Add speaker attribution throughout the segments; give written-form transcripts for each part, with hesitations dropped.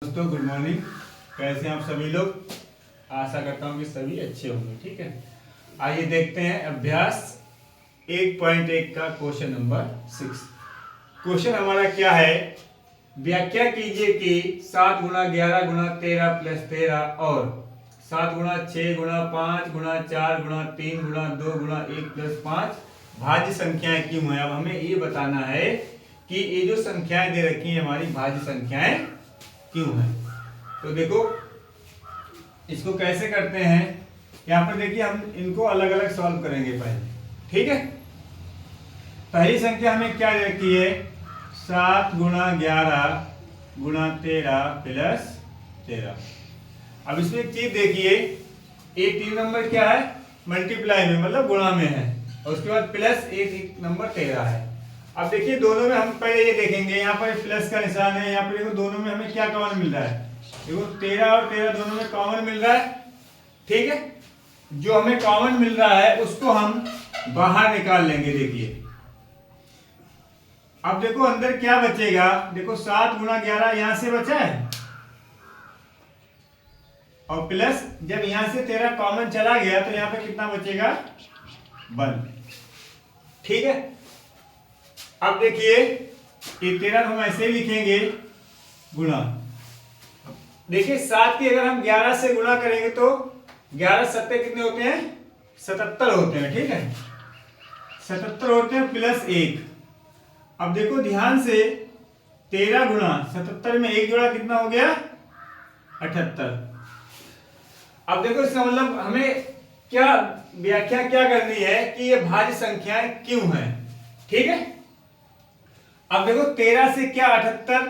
Speaker 1: दोस्तों, good morning. कैसे हैं आप सभी लोग? आशा करता हूँ कि सभी अच्छे होंगे। ठीक है, आइए देखते हैं अभ्यास 1.1 का क्वेश्चन नंबर 6। क्वेश्चन हमारा क्या है? व्याख्या कीजिए कि 7 गुणा 11 गुणा 13 प्लस 13 और 7 गुणा 6 गुणा 5 गुणा 4 गुणा 3 गुणा 2 गुणा 1 प्लस 5 भाज्य संख्याएं क्यों है। अब हमें ये बताना है कि ये जो संख्याएं दे रखी हैं हमारी भाज्य संख्याएं क्यों है। तो देखो इसको कैसे करते हैं। यहाँ पर देखिए हम इनको अलग अलग सॉल्व करेंगे पहले। ठीक है, पहली संख्या हमें क्या दे रखी है? 7 गुणा 11 गुणा 13 प्लस 13। अब इसमें एक चीज देखिए, ये 3 नंबर क्या है? मल्टीप्लाई में, मतलब गुणा में है, और उसके बाद प्लस एक नंबर 13 है। अब देखिए दोनों में हम पहले ये देखेंगे, यहाँ पर प्लस का निशान है, यहाँ पर देखो दोनों में हमें क्या कॉमन मिल रहा है। देखो 13 और 13 दोनों में कॉमन मिल रहा है। ठीक है, जो हमें कॉमन मिल रहा है उसको हम बाहर निकाल लेंगे। देखिए अब देखो अंदर क्या बचेगा। देखो 7 गुणा 11 यहां से बचा है, और प्लस जब यहां से 13 कॉमन चला गया तो यहां पे कितना बचेगा? 1। ठीक है, अब देखिए ये 13 हम ऐसे लिखेंगे गुणा। देखिए 7 की अगर हम 11 से गुणा करेंगे तो 11 सत्ते कितने होते हैं? 77 होते हैं। ठीक है, 77 होते हैं प्लस 1। अब देखो ध्यान से 13 गुणा 77 में एक जोड़ा कितना हो गया? 78। अब देखो इसका मतलब हमें क्या व्याख्या क्या करनी है कि ये भाज्य संख्याएं क्यों हैं। ठीक है, अब देखो 13 से क्या 78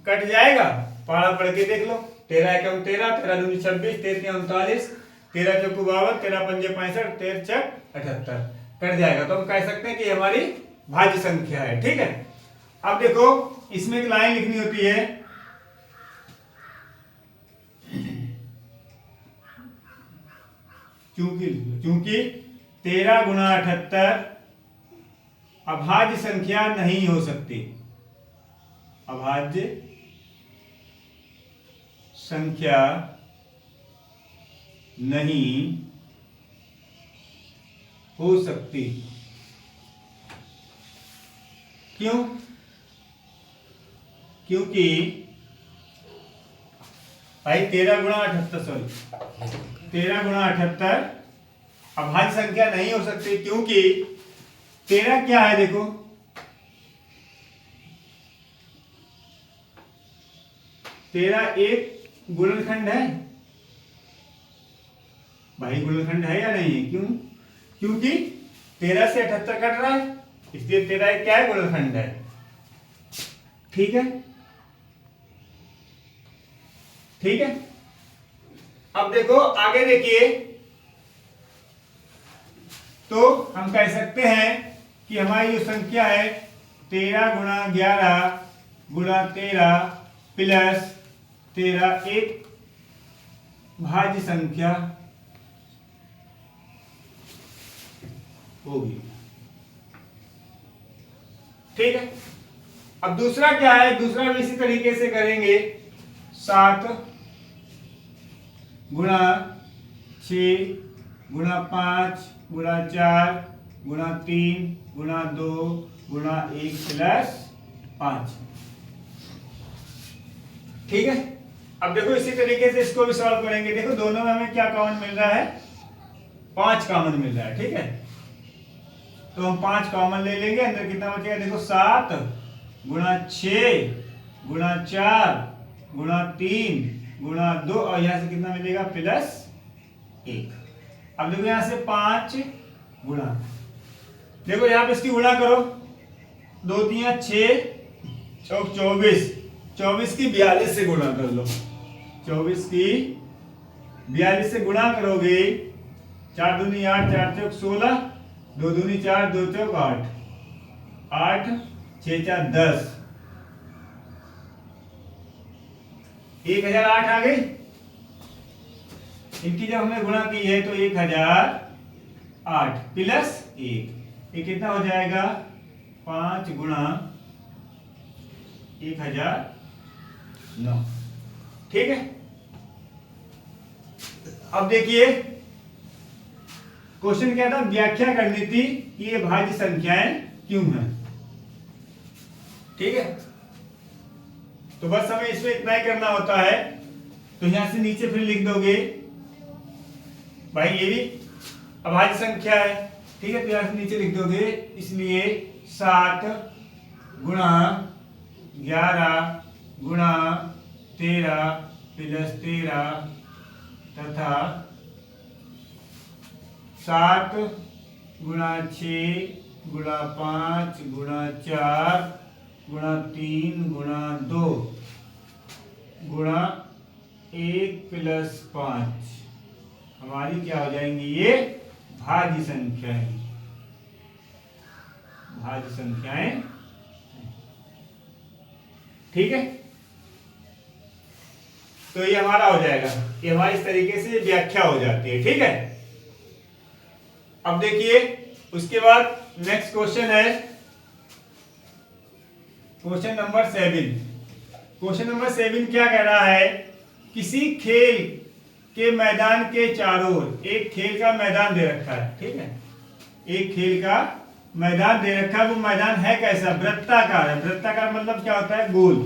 Speaker 1: कट जाएगा? पारा पढ़ के देख लो। 13 एकम 13, 13 दूनी 26, 13 39, 13 चौको 52, 13 पंजे 65, 13 छक 78 कट जाएगा। तो हम कह सकते हैं कि हमारी भाज्य संख्या है। ठीक है, अब देखो इसमें एक लाइन लिखनी होती है, चूंकि 13 गुणा 78 अभाज्य संख्या नहीं हो सकती। अभाज्य संख्या नहीं हो सकती। क्यों? क्योंकि भाई 13 गुणा 78 अभाज्य संख्या नहीं हो सकती, क्योंकि 13 क्या है? देखो 13 एक गुणनखंड है भाई, गुणनखंड है या नहीं है? क्यों? क्योंकि 13 से 78 कट रहा है, इसलिए 13 एक क्या है? गुणनखंड है। ठीक है, ठीक है, अब देखो आगे देखिए, तो हम कह सकते हैं कि हमारी जो संख्या है 13 गुणा 11 गुणा 13 प्लस 13 एक भाज्य संख्या होगी। ठीक है, अब दूसरा क्या है? दूसरा भी इसी तरीके से करेंगे। 7 गुणा 6 गुणा 5 गुणा 4 गुणा 3 गुणा 2 गुणा 1 प्लस 5। ठीक है, अब देखो इसी तरीके से इसको भी सॉल्व करेंगे। देखो दोनों में हमें क्या कॉमन मिल रहा है? 5 कॉमन मिल रहा है। ठीक है, तो हम 5 कॉमन ले लेंगे। अंदर कितना बचेगा? देखो 7 गुणा 6 गुणा 4 गुणा 3 गुणा 2, और यहां से कितना मिलेगा? प्लस 1। अब देखो यहां से 5 गुणा, देखो यहां पे इसकी गुणा करो, 2 3 6 चौक 24, 24 की 42 से गुणा कर लो। 24 की 42 से गुणा करोगे, 4 दूनी 8, 4 चौक 16, 2 दूनी 4, 2 चौक 8, 8 6 4 10, 1008 आ गई। इनकी जब हमने गुणा की है तो 1008 प्लस 1, ये कितना हो जाएगा? 5 गुणा 1009। ठीक है। अब देखिए क्वेश्चन क्या था, व्याख्या करनी थी कि ये भाज्य संख्याएं क्यों हैं। ठीक है, तो बस हमें इसमें इतना ही करना होता है। तो यहां से नीचे फिर लिख दोगे भाई ये भी अभाज्य संख्या है। ठीक है, तो यहां से नीचे लिख दोगे, इसलिए 7 गुणा 11 गुणा 13 प्लस 13 तथा 7 गुणा 6 गुणा 5 गुणा 4 गुणा 3 गुणा 2 गुणा 1 प्लस 5 हमारी क्या हो जाएंगी, ये भाज्य संख्याएं, भाज्य संख्याएं। ठीक है, तो ये हमारा हो जाएगा, ये हमारी इस तरीके से व्याख्या हो जाती है। ठीक है, अब देखिए उसके बाद नेक्स्ट क्वेश्चन है क्वेश्चन नंबर 7। क्वेश्चन नंबर 7 क्या कह रहा है, किसी खेल के मैदान के चारों ओर, एक खेल का मैदान दे रखा है। ठीक है, एक खेल का मैदान दे रखा है, वो मैदान है कैसा, वृत्ताकार है। वृत्ताकार मतलब क्या होता है, गोल।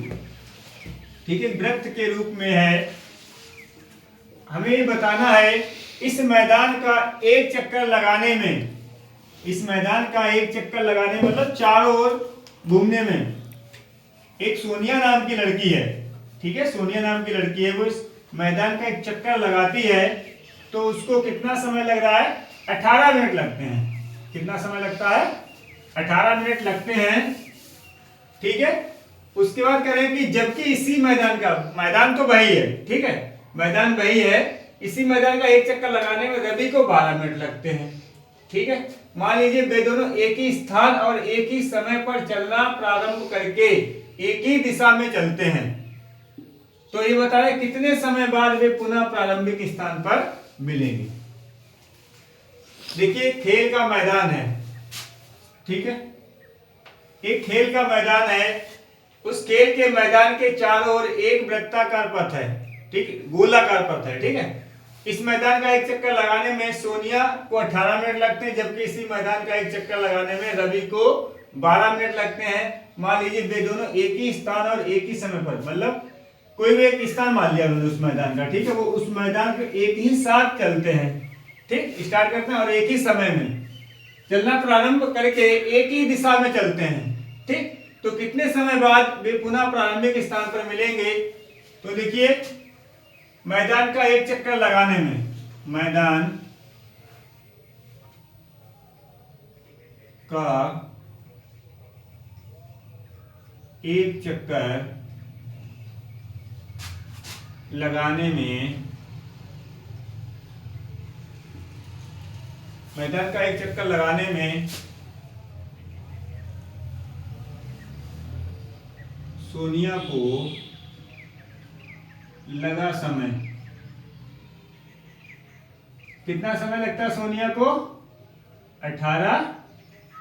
Speaker 1: ठीक है, वृत्त के रूप में है। हमें ये बताना है इस मैदान का एक चक्कर लगाने में, इस मैदान का एक चक्कर लगाने मतलब चारों ओर घूमने में एक सोनिया नाम की लड़की है। ठीक है, सोनिया नाम की लड़की है, वो इस मैदान का एक चक्कर लगाती है, तो उसको कितना समय लग रहा है, 18 मिनट लगते हैं। कितना समय लगता है, 18 मिनट लगते हैं। ठीक है, उसके बाद करें कि जबकि इसी मैदान का, मैदान तो वही है, ठीक है, मैदान वही है, इसी मैदान का एक चक्कर लगाने में रवि को 12 मिनट लगते हैं। ठीक है, मान लीजिए वे दोनों एक ही स्थान और एक ही समय पर चलना प्रारंभ करके एक ही दिशा में चलते हैं, तो ये बता रहे कितने समय बाद वे पुनः प्रारंभिक स्थान पर मिलेंगे। देखिए खेल का मैदान है, ठीक है, एक खेल का मैदान है, उस खेल के मैदान के चारों ओर एक वृत्ताकार पथ है। ठीक, गोलाकार पथ है। ठीक है, इस मैदान का एक चक्कर लगाने में सोनिया को 18 मिनट लगते हैं, जबकि इसी मैदान का एक चक्कर लगाने में रवि को 12 मिनट लगते हैं। मान लीजिए वे दोनों एक ही स्थान और एक ही समय पर, मतलब कोई भी एक स्थान मान लिया उन्होंने उस मैदान का, ठीक है, वो उस मैदान पे एक ही साथ चलते हैं। ठीक, स्टार्ट करते हैं और एक ही समय में चलना प्रारंभ करके एक ही दिशा में चलते हैं। ठीक, तो कितने समय बाद वे पुनः प्रारंभिक स्थान पर मिलेंगे, तो देखिए मैदान का एक चक्कर लगाने में, मैदान का एक चक्कर लगाने में, मैदान का एक चक्कर लगाने में सोनिया को लगा समय, कितना समय लगता है सोनिया को, 18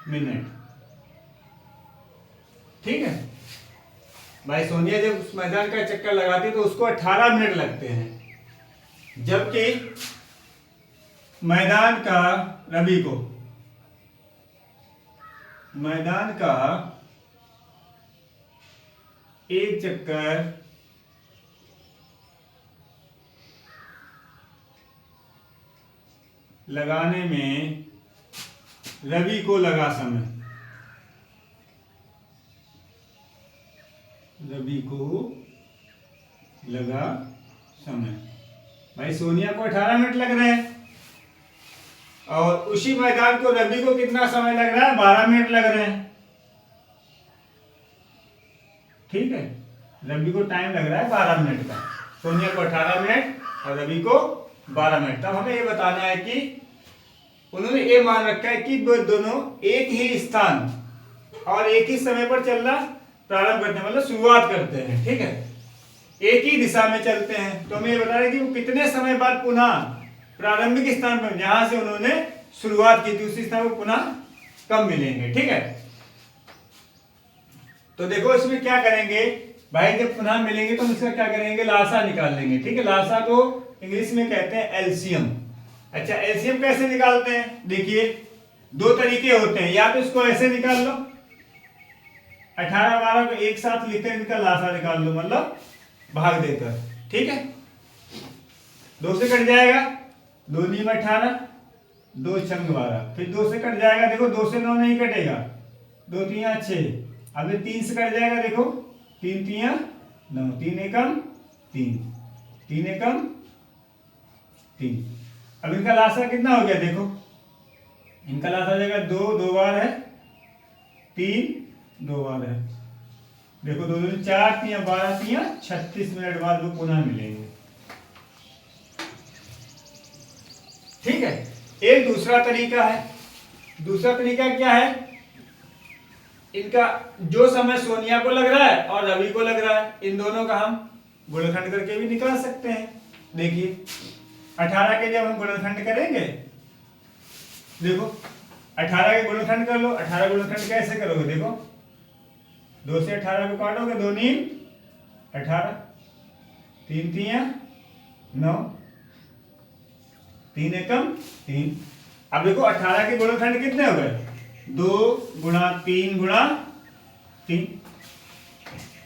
Speaker 1: मिनट। ठीक है भाई, सोनिया जब उस मैदान का चक्कर लगाती है तो उसको 18 मिनट लगते हैं, जबकि मैदान का, रवि को मैदान का एक चक्कर लगाने में रवि को लगा समय, रवि को लगा समय। भाई सोनिया को 18 मिनट लग रहे हैं और उसी मैदान को रवि को कितना समय लग रहा है, 12 मिनट लग रहे हैं। ठीक है, रवि को टाइम लग रहा है 12 मिनट का, सोनिया को 18 मिनट और रवि को 12 मिनट। तब हमें ये बताना है कि उन्होंने ये मान रखा है कि वो दोनों एक ही स्थान और एक ही समय पर चलना प्रारंभ करते हैं, मतलब शुरुआत करते हैं। ठीक है, एक ही दिशा में चलते हैं, तो हमें ये बता रहे हैं कि वो कितने समय बाद पुनः प्रारंभिक स्थान पर, जहां से उन्होंने शुरुआत की थी उसी स्थान पर पुनः कब मिलेंगे। ठीक है, तो देखो इसमें क्या करेंगे, भाई जब पुनः मिलेंगे तो हम इसका क्या करेंगे, लासा निकाल लेंगे। ठीक है, लासा को इंग्लिश में कहते हैं एलसीएम। अच्छा, एलसीएम कैसे निकालते हैं, देखिए दो तरीके होते हैं, या तो इसको ऐसे निकाल लो, 18 12 को एक साथ लिखते हैं, इनका लासा निकाल लो, मतलब भाग देकर। ठीक है, 2 से कट जाएगा, 2 नीम 18, 2 छंग 12, फिर 2 से कट जाएगा, देखो 2 से 9 नहीं कटेगा, 2 तिया 6, अब 3 से कट जाएगा, देखो 3 तिया 9, 3 एकम 3, 3 एकम 3। अब इनका लासा कितना हो गया, देखो इनका लासा हो जाएगा 2 2 बार है, 3 2 बार है, देखो 2 2 4 तिया 12 तिया 36 मिनट बाद वो पुनः मिलेंगे। ठीक है, एक दूसरा तरीका है, दूसरा तरीका क्या है, इनका जो समय सोनिया को लग रहा है और रवि को लग रहा है, इन दोनों का हम गुणनखंड करके भी निकाल सकते हैं। देखिए 18 के जब हम गुणनखंड करेंगे, देखो 18 के गुणनखंड कर लो, 18 गुणनखंड कैसे करोगे, देखो 2 से 18 को काटोगे, 2 नीम 18, 3 तिया 9, 3 एकम 3। अब देखो 18 के गुणनखंड कितने हो गए, 2 गुणा 3 गुणा 3।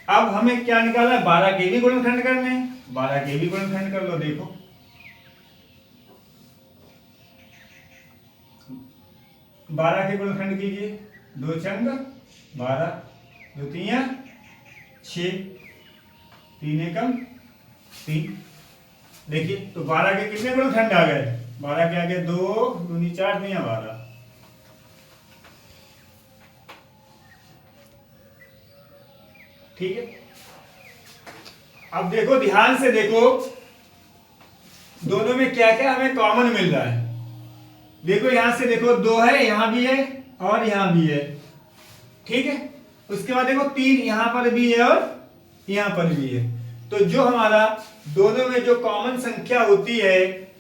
Speaker 1: अब हमें क्या निकालना है, 12 के भी गुणनखंड करने हैं, 12 के भी गुणनखंड कर लो, देखो 12 के गुणनखंड कीजिए, 2 छंग 12, 2 तिया 6, 3 एकम 3। देखिए तो 12 के कितने गुणनखंड आ गए, 12 के आगे 2 दूनी 4 तिया 12। ठीक है, अब देखो ध्यान से देखो, दोनों में क्या क्या हमें कॉमन मिल रहा है। देखो यहां से देखो 2 है, यहां भी है और यहां भी है। ठीक है, उसके बाद देखो 3 यहां पर भी है और यहां पर भी है। तो जो हमारा दोनों में जो कॉमन संख्या होती है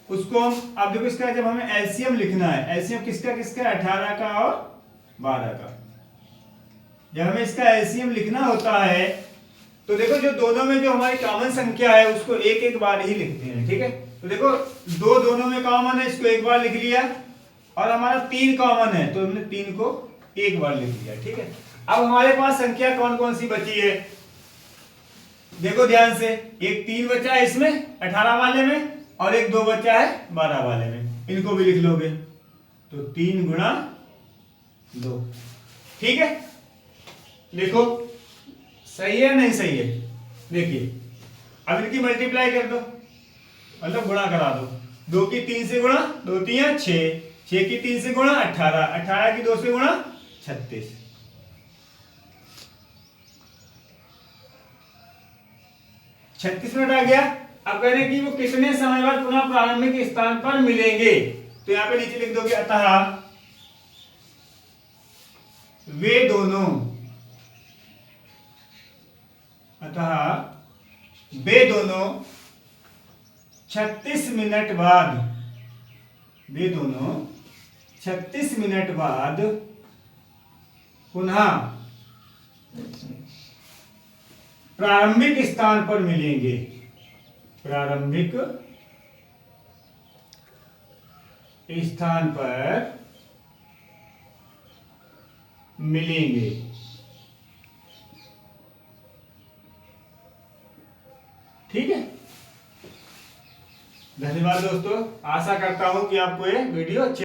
Speaker 1: उसको हम, अब देखो इसका जब हमें एलसीएम लिखना है, एलसीएम किसका किसका, 18 का और 12 का। जब हमें इसका एलसीएम लिखना होता है तो देखो जो दोनों में जो हमारी कॉमन संख्या है उसको एक एक बार ही लिखते हैं। ठीक है, तो देखो 2 दोनों में कॉमन है, इसको एक बार लिख लिया, और हमारा 3 कॉमन है तो हमने 3 को एक बार लिख लिया। ठीक है, अब हमारे पास संख्या कौन कौन सी बची है, देखो ध्यान से, एक 3 बचा है इसमें 18 वाले में, और एक 2 बचा है 12 वाले में, इनको भी लिख लोगे तो 3 गुणा 2। ठीक है, देखो सही है नहीं सही है, देखिए अब इनकी मल्टीप्लाई कर दो, मतलब गुणा करा दो, 2 की 3 से गुणा, 2 तिया 6, 6 की 3 से गुणा 18, 18 की 2 से गुणा 36। 36 मिनट आ गया। अब कह रहे हैं कि वो कितने समय बाद पुनः प्रारंभिक स्थान पर मिलेंगे, तो यहां पे नीचे लिख दोगे, अतः वे दोनों, अतः वे दोनों 36 मिनट बाद, वे दोनों 36 मिनट बाद पुनः प्रारंभिक स्थान पर मिलेंगे, प्रारंभिक स्थान पर मिलेंगे। ठीक है, धन्यवाद दोस्तों, आशा करता हूं कि आपको ये वीडियो अच्छी